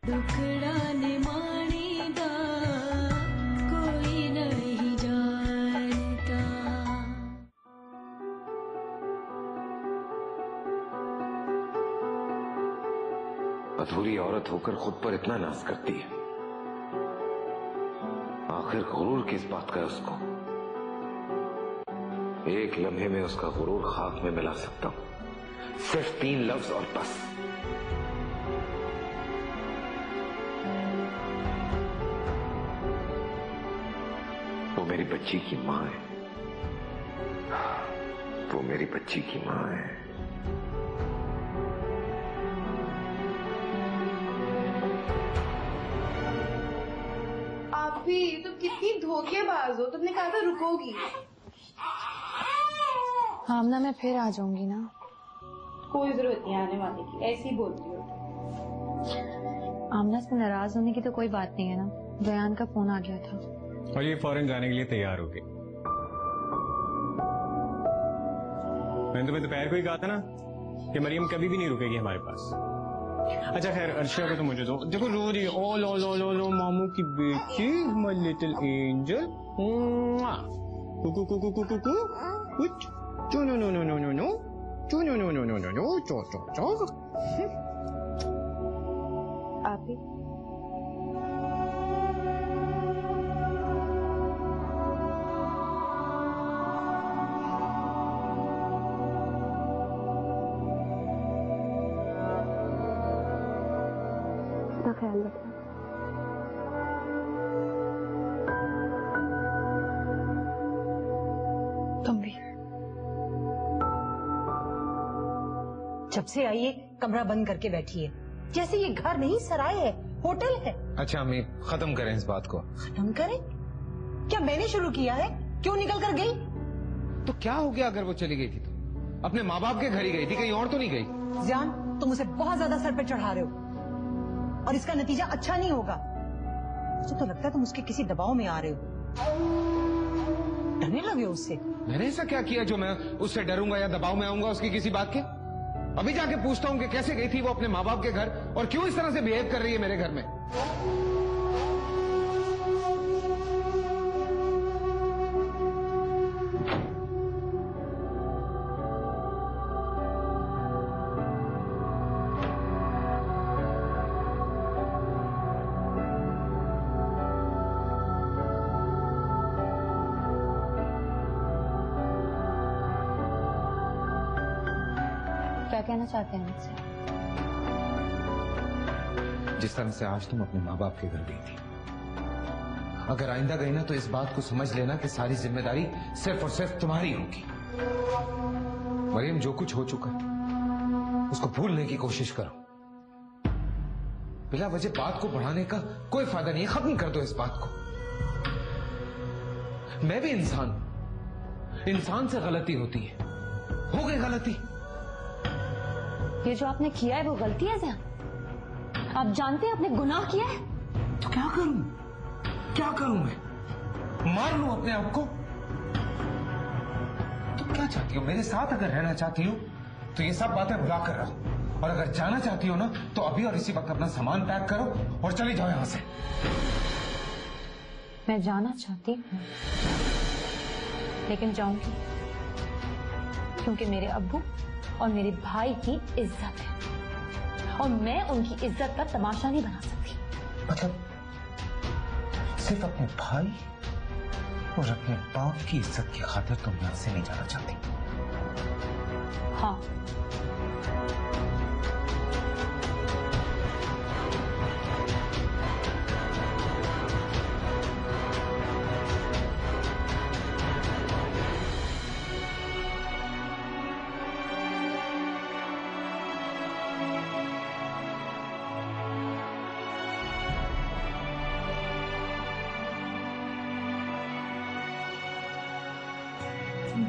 दुखड़ा निमाणी दा कोई नहीं जानता। अधूरी औरत होकर खुद पर इतना नाज करती है, आखिर गुरूर किस बात का है उसको? एक लम्हे में उसका गुरूर खाक में मिला सकता हूं, सिर्फ 3 लफ्ज और बस। वो मेरी बच्ची की मां है, वो मेरी बच्ची की मां है। आप भी तो कितनी धोखेबाज हो, तुमने कहा था रुकोगी। आमना मैं फिर आ जाऊंगी ना। कोई जरूरत नहीं आने वाले की, ऐसे ही बोलती हो। आमना से नाराज होने की तो कोई बात नहीं है ना। दयान का फोन आ गया था और ये फौरन जाने के लिए तैयार हो गई। मैंने तुम्हें दोपहर को ही कहा था ना कि मरियम कभी भी नहीं रुकेगी हमारे पास। अच्छा खैर, अर्शिया को तो मुझे दो। देखो रो रही है, ओ लो लो लो लो मामू की बेटी, माय लिटिल एंजल। कुकू कुकू कुकू कुकू कुछ no no no no no no no no no no no no no no चो चो चो। आप ही ख्याल रखना। तुम भी। जब से आई है कमरा बंद करके बैठी है, जैसे ये घर नहीं सराय है, होटल है। अच्छा अम्मी, खत्म करें इस बात को। खत्म करें? क्या मैंने शुरू किया है? क्यों निकल कर गई? तो क्या हो गया अगर वो चली गई थी तो? अपने माँ बाप के घर ही गई थी, कहीं और तो नहीं गई। जियान, तुम उसे बहुत ज्यादा सर पे चढ़ा रहे हो और इसका नतीजा अच्छा नहीं होगा। मुझे तो लगता है तुम उसके किसी दबाव में आ रहे हो, डरने लगे हो उससे। मैंने ऐसा क्या किया जो मैं उससे डरूंगा या दबाव में आऊंगा उसकी किसी बात के? अभी जाके पूछता हूँ कि कैसे गई थी वो अपने माँ बाप के घर और क्यों इस तरह से बिहेव कर रही है मेरे घर में। क्या कहना चाहते हैं मुझसे? जिस तरह से आज तुम अपने माँ बाप के घर गई थी, अगर आइंदा गई ना तो इस बात को समझ लेना कि सारी जिम्मेदारी सिर्फ और सिर्फ तुम्हारी होगी। मरियम, जो कुछ हो चुका उसको भूलने की कोशिश करो। बिला वजह बात को बढ़ाने का कोई फायदा नहीं है, खत्म कर दो इस बात को। मैं भी इंसान से गलती होती है, हो गई गलती। ये जो आपने किया है वो गलती है ज़ियान। आप जानते हैं आपने गुनाह किया है। तो क्या करूं मैं? मार लूं अपने आप को? तुम क्या चाहती हो? मेरे साथ अगर रहना चाहती हो तो ये सब बातें भुला कर रहो, और अगर जाना चाहती हो ना तो अभी और इसी वक्त अपना सामान पैक करो और चली जाओ यहां से। मैं जाना चाहती हूँ लेकिन जाऊंगी क्योंकि मेरे अब्बू और मेरे भाई की इज्जत है और मैं उनकी इज्जत का तमाशा नहीं बना सकती। मतलब सिर्फ अपने भाई और अपने बाप की इज्जत की खातिर तुम यहां से नहीं जाना चाहती? हाँ,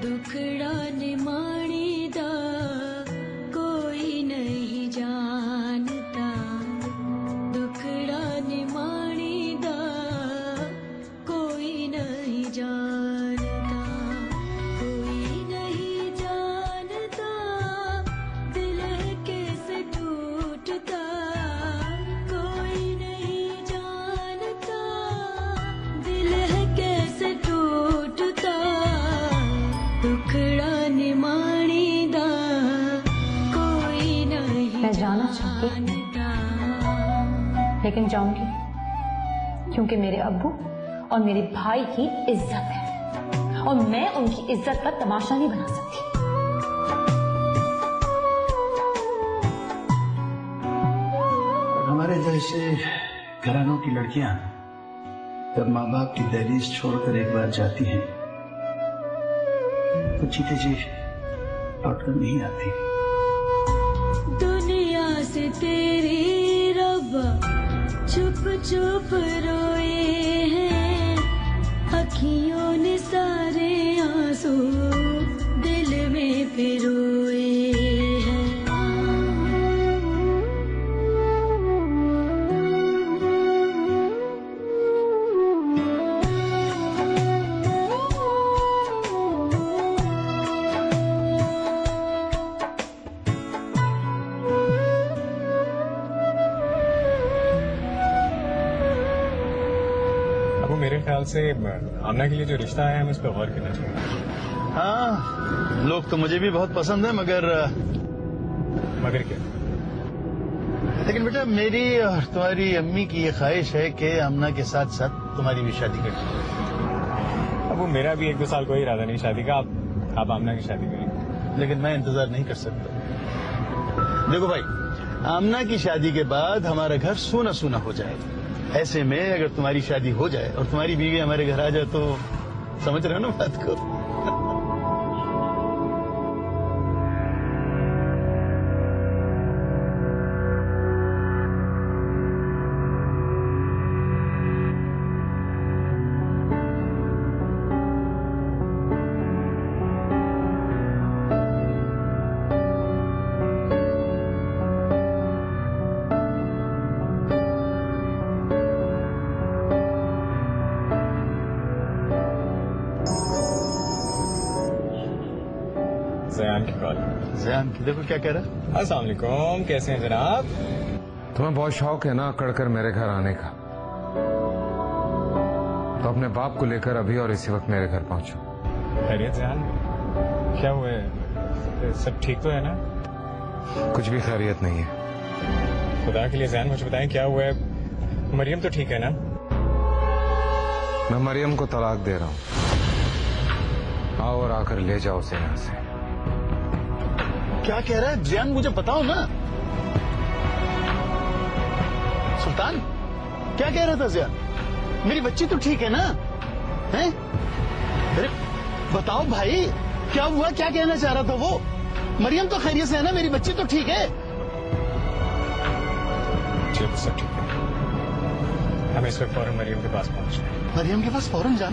दुखड़ा निमाणी दा कोई नहीं जानता, दुखड़ा निमाणी दा कोई नहीं जानता, कोई नहीं जानता दिल कैसे टूटता, कोई मैं जाना चाहती हूँ, लेकिन जाऊंगी क्योंकि मेरे अब्बू और मेरे भाई की इज्जत है और मैं उनकी इज्जत का तमाशा नहीं बना सकती। हमारे जैसे घरानों की लड़कियां जब माँ बाप की दहलीज छोड़कर एक बार जाती हैं तो जीते जी लौटकर नहीं आती। दुनिया से तेरी रब्बा चुप चुप रोए हैं, अखियों ने सारे आंसू दिल में पिरोए हैं। अब मेरे ख्याल से आमना के लिए जो रिश्ता है हम इस पर गौर करना चाहिए। हाँ, लोग तो मुझे भी बहुत पसंद है, मगर क्या? लेकिन बेटा मेरी और तुम्हारी अम्मी की ये ख्वाहिश है कि आमना के साथ साथ तुम्हारी भी शादी कर दी। अब वो मेरा भी 1-2 साल कोई इरादा नहीं शादी का। आप आमना की शादी करेंगे? लेकिन मैं इंतजार नहीं कर सकता। देखो भाई, आमना की शादी के बाद हमारा घर सूना सूना हो जाएगा। ऐसे में अगर तुम्हारी शादी हो जाए और तुम्हारी बीवी हमारे घर आ जाए तो समझ रहे हो ना बात को? ज़यान की कॉल। ज़यान की देखो क्या कह रहा है। अस्सलाम वालेकुम, कैसे हैं जनाब? तुम्हें बहुत शौक है ना अकड़कर मेरे घर आने का, तो अपने बाप को लेकर अभी और इसी वक्त मेरे घर पहुंचो। खैरियत ज़यान? क्या हुआ है? सब ठीक तो है ना? कुछ भी खैरियत नहीं है। खुदा के लिए ज़यान मुझे बताएं क्या हुआ है? मरियम तो ठीक है ना? मैं मरियम को तलाक दे रहा हूँ। आओ और आकर ले जाओ उसे यहाँ से। क्या कह रहा है ज़यान, मुझे बताओ ना। सुल्तान, क्या कह रहा था ज़यान? मेरी बच्ची तो ठीक है ना? हैं? अरे बताओ भाई, क्या हुआ? क्या कहना चाह रहा था वो? मरियम तो खैरियत से है ना? मेरी बच्ची तो ठीक है? जी सब ठीक है। हमें इस वक्त फौरन मरियम के पास पहुंचना है। मरियम के पास फौरन जाना?